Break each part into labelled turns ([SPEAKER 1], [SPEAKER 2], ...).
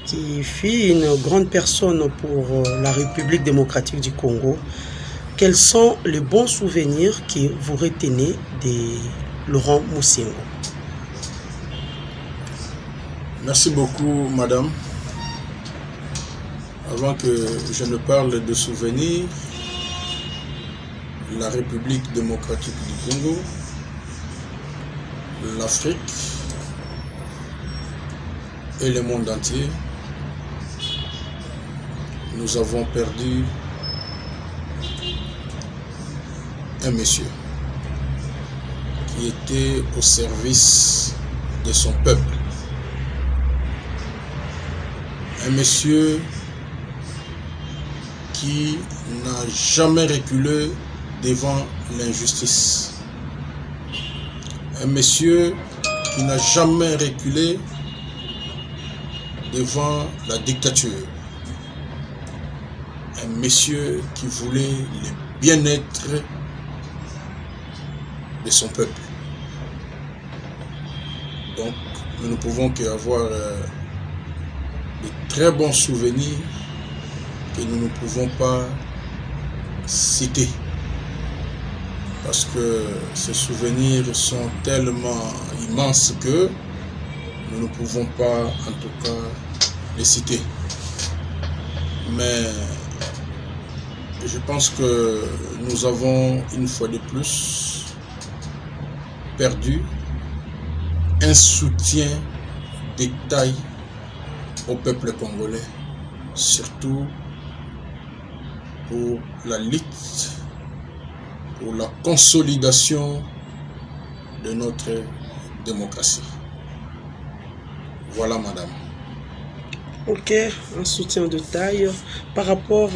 [SPEAKER 1] qui fut une grande personne pour la République démocratique du Congo. Quels sont les bons souvenirs que vous retenez de Laurent Moussingo?
[SPEAKER 2] Merci beaucoup, madame. Avant que je ne parle de souvenirs, la République démocratique du Congo, l'Afrique et le monde entier, nous avons perdu un monsieur qui était au service de son peuple. Un monsieur qui n'a jamais reculé devant l'injustice. Un monsieur qui n'a jamais reculé devant la dictature. Un monsieur qui voulait le bien-être de son peuple. Donc, nous ne pouvons qu'avoir de très bons souvenirs que nous ne pouvons pas citer. Parce que ces souvenirs sont tellement immenses que nous ne pouvons pas, en tout cas, les citer. Mais je pense que nous avons, une fois de plus, perdu un soutien de taille au peuple congolais, surtout pour la lutte, pour la consolidation de notre démocratie. Voilà, madame.
[SPEAKER 1] Ok, un soutien de taille. Par rapport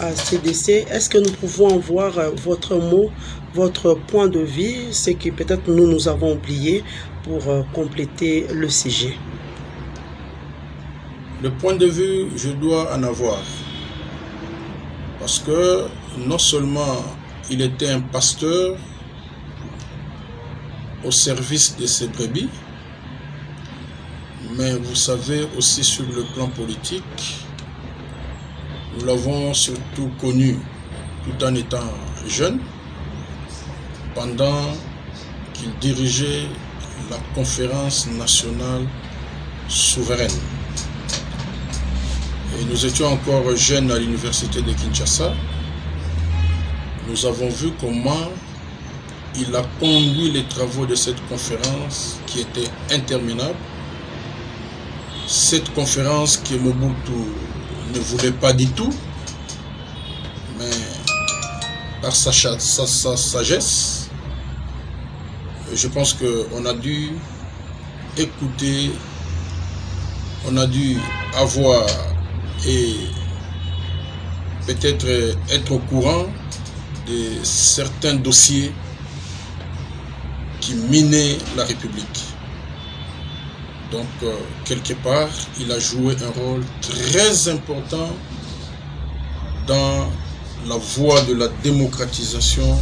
[SPEAKER 1] à ces décès, est-ce que nous pouvons avoir votre mot, votre point de vue, ce que peut-être nous avons oublié pour compléter le sujet?
[SPEAKER 2] Le point de vue, je dois en avoir. Parce que non seulement il était un pasteur au service de ses brebis, mais vous savez aussi sur le plan politique, nous l'avons surtout connu tout en étant jeune, pendant qu'il dirigeait la conférence nationale souveraine. Et nous étions encore jeunes à l'université de Kinshasa. Nous avons vu comment il a conduit les travaux de cette conférence qui était interminable. Cette conférence que Mobutu ne voulait pas du tout, mais par sa sagesse, je pense qu'on a dû écouter, on a dû avoir et peut-être être au courant de certains dossiers qui minaient la République. Donc, quelque part, il a joué un rôle très important dans la voie de la démocratisation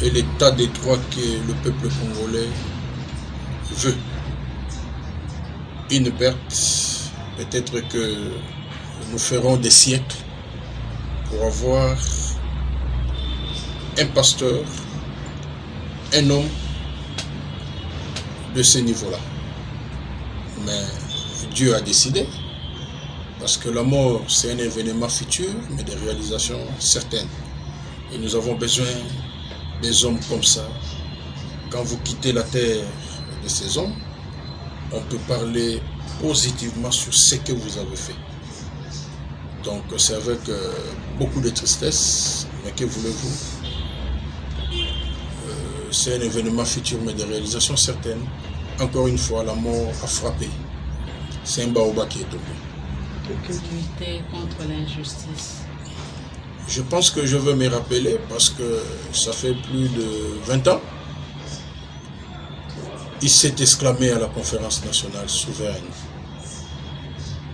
[SPEAKER 2] et l'état des droits que le peuple congolais veut. Une perte, peut-être que nous ferons des siècles pour avoir un pasteur, un homme de ce niveau-là. Mais Dieu a décidé, parce que la mort, c'est un événement futur, mais des réalisations certaines. Et nous avons besoin des hommes comme ça. Quand vous quittez la terre de ces hommes, on peut parler positivement sur ce que vous avez fait. Donc c'est avec beaucoup de tristesse, mais que voulez-vous, c'est un événement futur, mais des réalisations certaines. Encore une fois, la mort a frappé. C'est un baobab qui est tombé.
[SPEAKER 3] Lutter contre l'injustice.
[SPEAKER 2] Je pense que je veux me rappeler parce que ça fait plus de 20 ans. Il s'est exclamé à la conférence nationale souveraine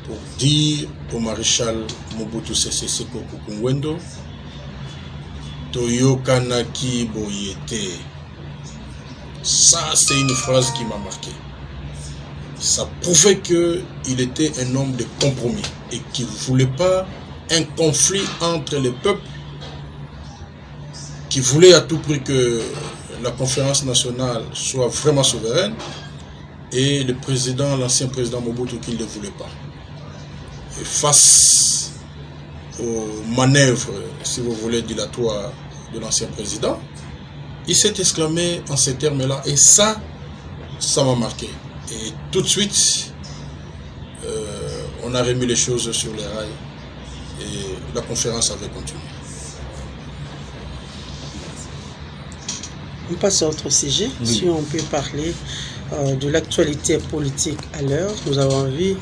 [SPEAKER 2] pour dire au maréchal Mobutu Sese Seko Kuku Ngwendo Toyokanaki Boyete. Ça, c'est une phrase qui m'a marqué. ça prouvait qu'il était un homme de compromis et qu'il ne voulait pas un conflit entre les peuples, qui voulait à tout prix que la conférence nationale soit vraiment souveraine, et le président, l'ancien président Mobutu, qui ne le voulait pas. Et face aux manœuvres, si vous voulez, dilatoires de l'ancien président, il s'est exclamé en ces termes-là, et ça m'a marqué. Et tout de suite, on a remis les choses sur les rails, et la conférence avait continué.
[SPEAKER 1] On passe à autre sujet. Oui. Si on peut parler de l'actualité politique à l'heure, nous avons vu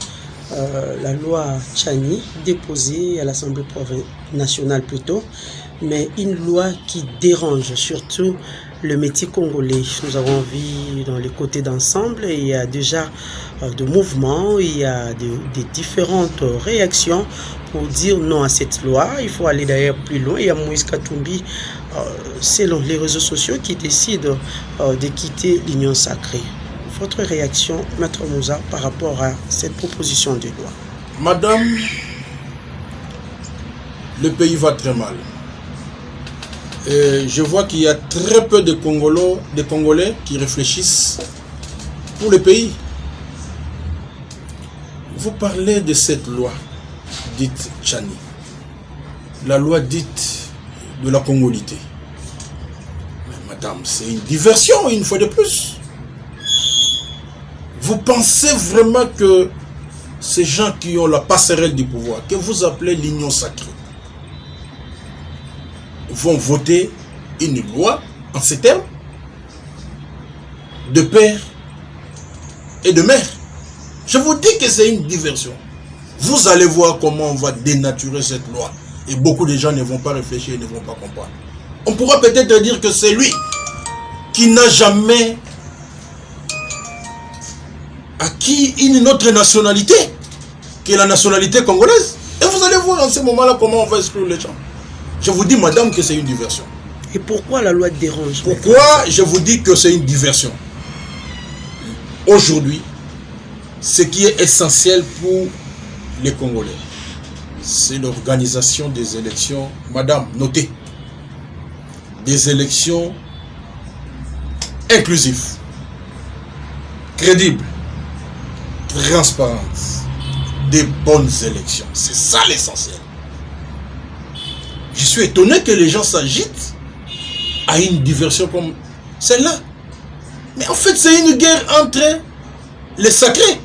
[SPEAKER 1] la loi Tchani déposée à l'Assemblée nationale plutôt, mais une loi qui dérange surtout le métier congolais. Nous avons vu dans les côtés d'ensemble, il y a déjà de mouvements, il y a des différentes réactions pour dire non à cette loi. Il faut aller d'ailleurs plus loin. Il y a Moïse Katumbi, selon les réseaux sociaux, qui décide de quitter l'Union sacrée. Votre réaction, Maître Moussa, par rapport à cette proposition de loi?
[SPEAKER 2] Madame, le pays va très mal. Et je vois qu'il y a très peu de Congolais qui réfléchissent pour le pays. Vous parlez de cette loi dite Tchani, la loi dite de la congolité. Mais madame, c'est une diversion une fois de plus. Vous pensez vraiment que ces gens qui ont la passerelle du pouvoir, que vous appelez l'union sacrée, vont voter une loi en ces termes de père et de mère? Je vous dis que c'est une diversion. Vous allez voir comment on va dénaturer cette loi. Et beaucoup de gens ne vont pas réfléchir et ne vont pas comprendre. On pourra peut-être dire que c'est lui qui n'a jamais acquis une autre nationalité que la nationalité congolaise. Et vous allez voir en ce moment-là comment on va exclure les gens. Je vous dis, madame, que c'est une diversion.
[SPEAKER 1] Et pourquoi la loi dérange?
[SPEAKER 2] Pourquoi je vous dis que c'est une diversion? Aujourd'hui, ce qui est essentiel pour les Congolais, c'est l'organisation des élections. Madame, notez, des élections inclusives, crédibles, transparentes, des bonnes élections. C'est ça l'essentiel. Je suis étonné que les gens s'agitent à une diversion comme celle-là. Mais en fait, c'est une guerre entre les sacrés.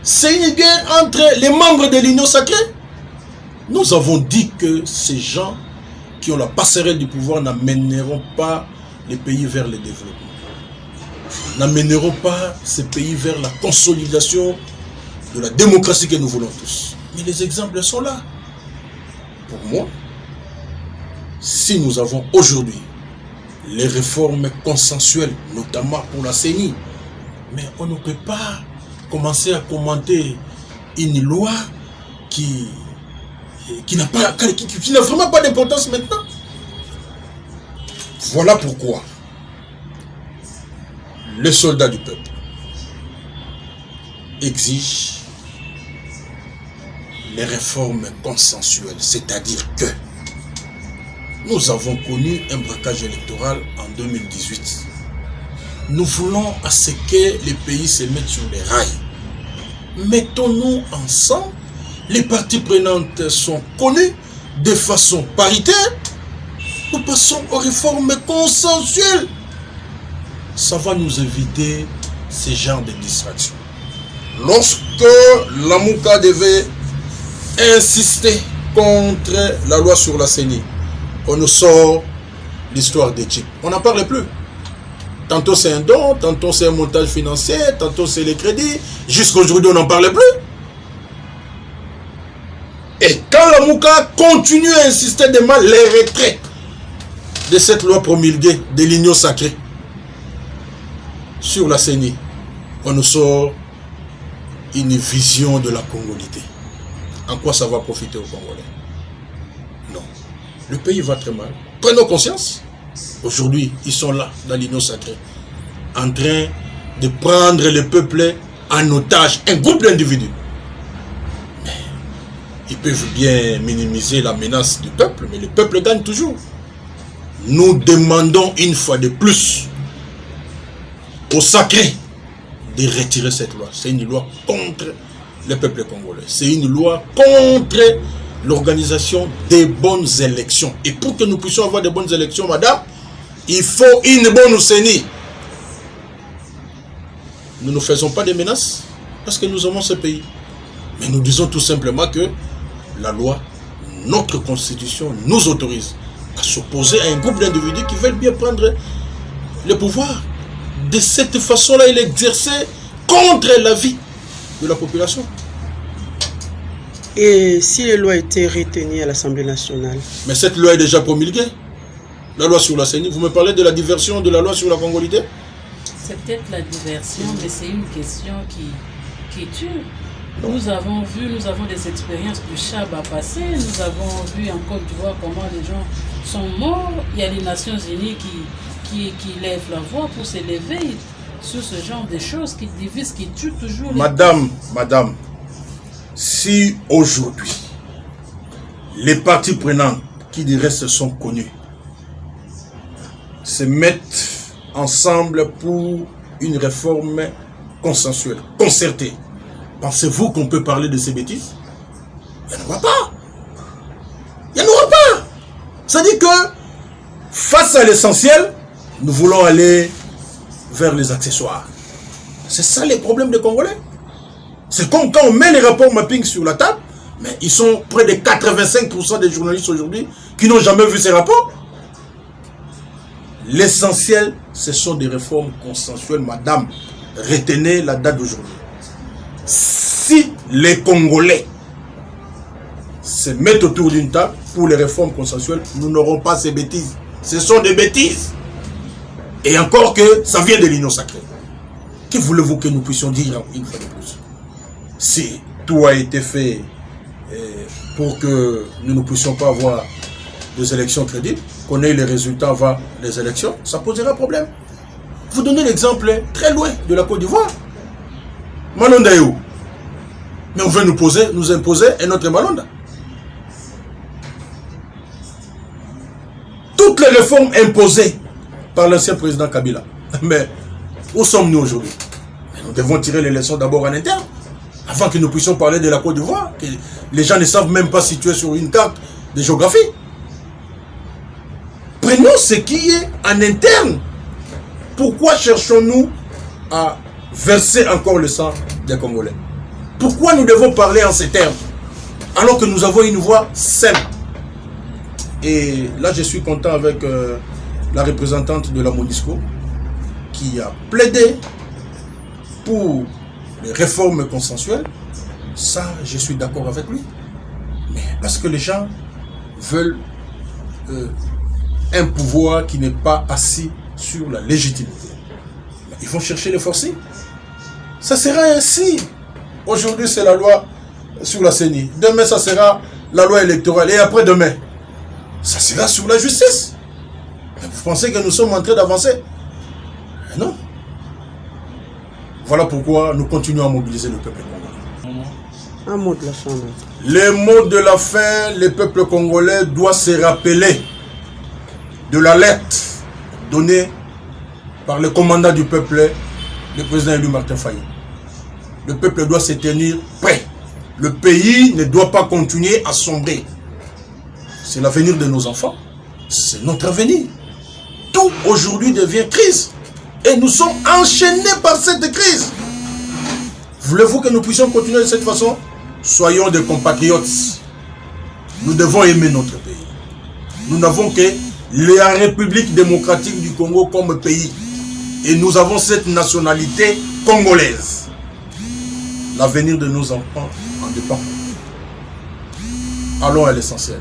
[SPEAKER 2] C'est une guerre entre les membres de l'Union sacrée. Nous avons dit que ces gens qui ont la passerelle du pouvoir n'amèneront pas les pays vers le développement. N'amèneront pas ces pays vers la consolidation de la démocratie que nous voulons tous. Mais les exemples sont là. Pour moi, si nous avons aujourd'hui les réformes consensuelles, notamment pour la CENI, mais on ne peut pas commencer à commenter une loi qui n'a vraiment pas d'importance maintenant. Voilà pourquoi les soldats du peuple exigent les réformes consensuelles, c'est-à-dire que nous avons connu un braquage électoral en 2018. Nous voulons à ce que les pays se mettent sur les rails. Mettons-nous ensemble. Les parties prenantes sont connues de façon paritaire. Nous passons aux réformes consensuelles. Ça va nous éviter ce genre de distractions. Lorsque Lamuka devait insister contre la loi sur la CENI, on nous sort l'histoire des chips. On n'en parle plus. Tantôt c'est un don, tantôt c'est un montage financier, tantôt c'est les crédits. Jusqu'à aujourd'hui, on n'en parle plus. Et quand la Mouka continue à insister demain les retraits de cette loi promulguée de l'Union sacrée sur la CENI, on nous sort une vision de la congolité. En quoi ça va profiter aux Congolais? Non. Le pays va très mal. Prenons conscience. Aujourd'hui, ils sont là, dans l'Union sacrée, en train de prendre le peuple en otage, un groupe d'individus. Ils peuvent bien minimiser la menace du peuple, mais le peuple gagne toujours. Nous demandons une fois de plus au sacré de retirer cette loi. C'est une loi contre le peuple congolais. C'est une loi contre l'organisation des bonnes élections. Et pour que nous puissions avoir de bonnes élections, madame, il faut une bonne CENI. Nous ne faisons pas de menaces parce que nous aimons ce pays. Mais nous disons tout simplement que la loi, notre constitution nous autorise à s'opposer à un groupe d'individus qui veulent bien prendre le pouvoir. De cette façon-là, il est exercé contre la vie de la population.
[SPEAKER 1] Et si les lois étaient retenues à l'Assemblée nationale?
[SPEAKER 2] Mais cette loi est déjà promulguée. La loi sur la CENI. Vous me parlez de la diversion de la loi sur la congolité?
[SPEAKER 3] C'est peut-être la diversion, mais c'est une question qui tue. Nous avons des expériences du Chab à passer. Nous avons vu en Côte d'Ivoire comment les gens sont morts. Il y a les Nations Unies qui lèvent la voix pour s'élever sur ce genre de choses qui divisent, qui tuent toujours.
[SPEAKER 2] Madame, si aujourd'hui, les parties prenantes qui du reste sont connus, se mettent ensemble pour une réforme consensuelle, concertée, pensez-vous qu'on peut parler de ces bêtises? Il n'y en aura pas. Il n'y en aura pas. C'est-à-dire que, face à l'essentiel, nous voulons aller vers les accessoires. C'est ça les problèmes des Congolais. C'est comme quand on met les rapports mapping sur la table, mais ils sont près de 85% des journalistes aujourd'hui qui n'ont jamais vu ces rapports. L'essentiel, ce sont des réformes consensuelles, madame. Retenez la date d'aujourd'hui. Si les Congolais se mettent autour d'une table pour les réformes consensuelles, nous n'aurons pas ces bêtises. Ce sont des bêtises. Et encore que ça vient de l'union sacrée. Que voulez-vous que nous puissions dire une fois de plus? Si tout a été fait pour que nous ne puissions pas avoir des élections crédibles, qu'on ait les résultats avant les élections, ça posera problème. Vous donnez l'exemple très loin de la Côte d'Ivoire. Malonda est où? Mais on veut nous imposer un autre Malonda. Toutes les réformes imposées par l'ancien président Kabila. Mais où sommes-nous aujourd'hui? Nous devons tirer les leçons d'abord en interne, avant que nous puissions parler de la Côte d'Ivoire, que les gens ne savent même pas situer sur une carte de géographie. Prenons ce qui est en interne. Pourquoi cherchons-nous à verser encore le sang des Congolais? Pourquoi nous devons parler en ces termes, alors que nous avons une voix simple? Et là, je suis content avec la représentante de la MONUSCO qui a plaidé pour les réformes consensuelles. Ça, je suis d'accord avec lui. Mais parce que les gens veulent un pouvoir qui n'est pas assis sur la légitimité. Ils vont chercher les forcer. Ça sera ainsi. Aujourd'hui, c'est la loi sur la CENI. Demain, ça sera la loi électorale. Et après-demain, ça sera sur la justice. Vous pensez que nous sommes en train d'avancer? Non. Voilà pourquoi nous continuons à mobiliser le peuple congolais.
[SPEAKER 1] Un mot de la fin.
[SPEAKER 2] Le mot de la fin, le peuple congolais doit se rappeler de la lettre donnée par le commandant du peuple, le président élu Martin Fayulu. Le peuple doit se tenir prêt. Le pays ne doit pas continuer à sombrer. C'est l'avenir de nos enfants. C'est notre avenir. Tout aujourd'hui devient crise. Et nous sommes enchaînés par cette crise. Voulez-vous que nous puissions continuer de cette façon? Soyons des compatriotes. Nous devons aimer notre pays. Nous n'avons que la République démocratique du Congo comme pays. Et nous avons cette nationalité congolaise. L'avenir de nos enfants en dépend. Allons à l'essentiel.